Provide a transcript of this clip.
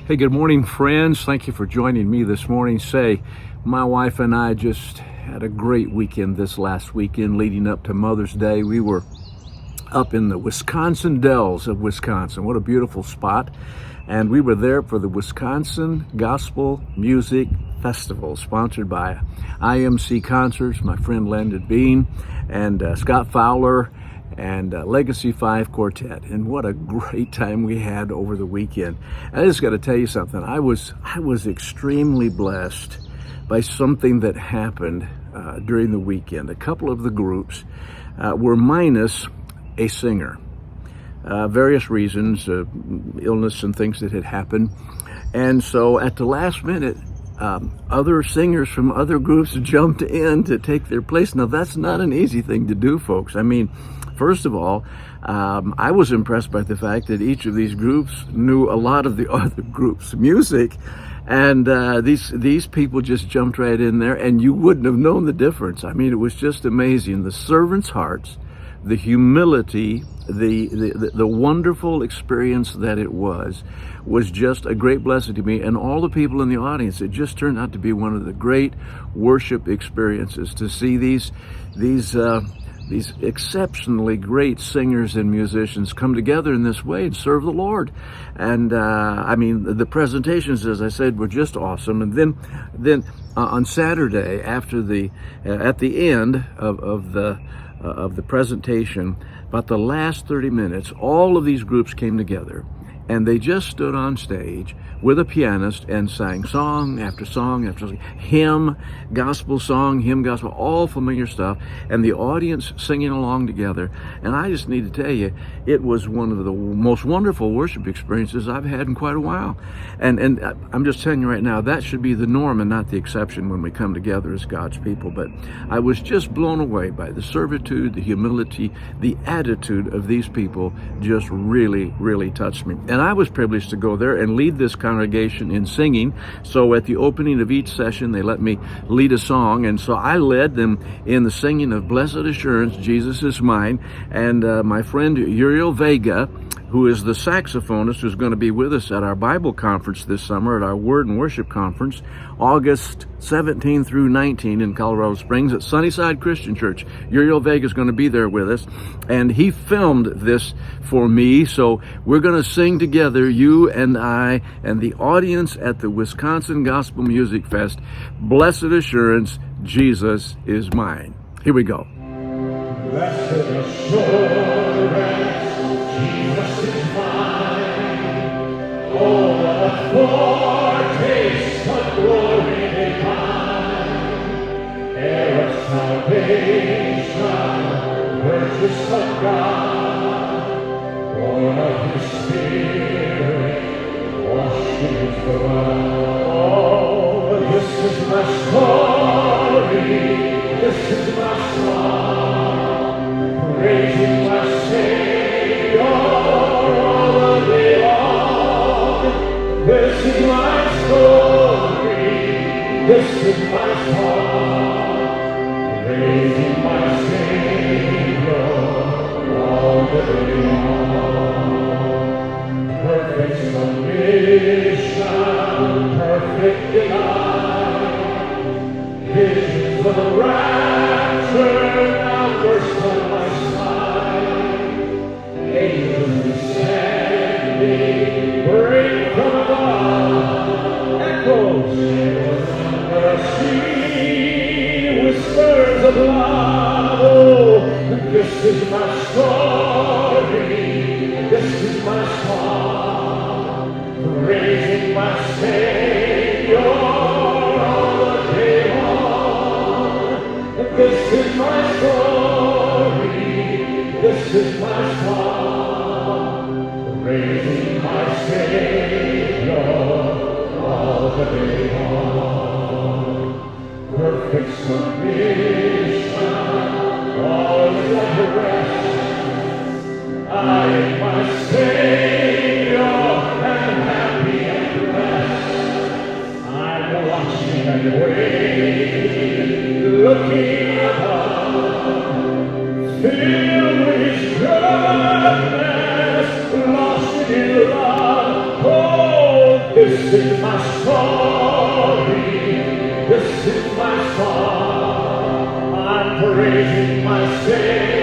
Hey, good morning, friends. Thank you for joining me this morning. My wife and I just had a great weekend this last weekend leading up to Mother's Day. We were up in the Wisconsin Dells of Wisconsin. What a beautiful spot. And we were there for the Wisconsin Gospel Music Festival, sponsored by IMC Concerts, my friend Landon Bean, and Scott Fowler, and Legacy 5 Quartet. And what a great time we had over the weekend. I just got to tell you something. I was extremely blessed by something that happened during the weekend. A couple of the groups were minus a singer. Various reasons, illness and things that had happened. And so at the last minute, other singers from other groups jumped in to take their place. Now, that's not an easy thing to do, folks. I mean, first of all, I was impressed by the fact that each of these groups knew a lot of the other groups' music, and these people just jumped right in there, and you wouldn't have known the difference. I mean, it was just amazing. The servants' hearts, the humility, the wonderful experience that it was just a great blessing to me and all the people in the audience. It just turned out to be one of the great worship experiences to see these exceptionally great singers and musicians come together in this way and serve the Lord. And I mean, the presentations, as I said, were just awesome. And then on Saturday, after at the end of the presentation, about the last 30 minutes, all of these groups came together, and they just stood on stage with a pianist and sang song after song after song, hymn, gospel song, hymn, gospel, all familiar stuff, and the audience singing along together. And I just need to tell you, it was one of the most wonderful worship experiences I've had in quite a while. And I'm just telling you right now, that should be the norm and not the exception when we come together as God's people. But I was just blown away by the servitude, the humility, the attitude of these people. Just really, really touched me. And I was privileged to go there and lead this congregation in singing. So at the opening of each session, they let me lead a song, and so I led them in the singing of Blessed Assurance, Jesus is Mine. And my friend Uriel Vega, who is the saxophonist who's going to be with us at our Bible conference this summer, at our Word and Worship Conference, August 17 through 19 in Colorado Springs at Sunnyside Christian Church. Uriel Vega is going to be there with us, and he filmed this for me, so we're going to sing together, you and I and the audience at the Wisconsin Gospel Music Fest, Blessed Assurance, Jesus is Mine. Here we go. Blessed assurance, Jesus is mine. Oh, what a foretaste of glory divine. Heir of salvation, purchase of God, born of His Spirit, washed in His blood. Oh, this is my story, this is my song, praising my Savior all the day long. This is my story, this is my song, praising my Savior all the day long. Perfect submission, perfect delight, visions of the rapture now burst on my sight. Angels descending, bring from above, echoes mercy, whispers of love. Oh, this is my story, this is my song, praising my Savior all the day long. This is my story, this is my song, praising my Savior all the day long. Perfect submission, all is at rest. I am my Savior and happy and blessed. I'm watching and waiting, looking above, filled with His goodness, lost in love. Oh, this praising my Savior.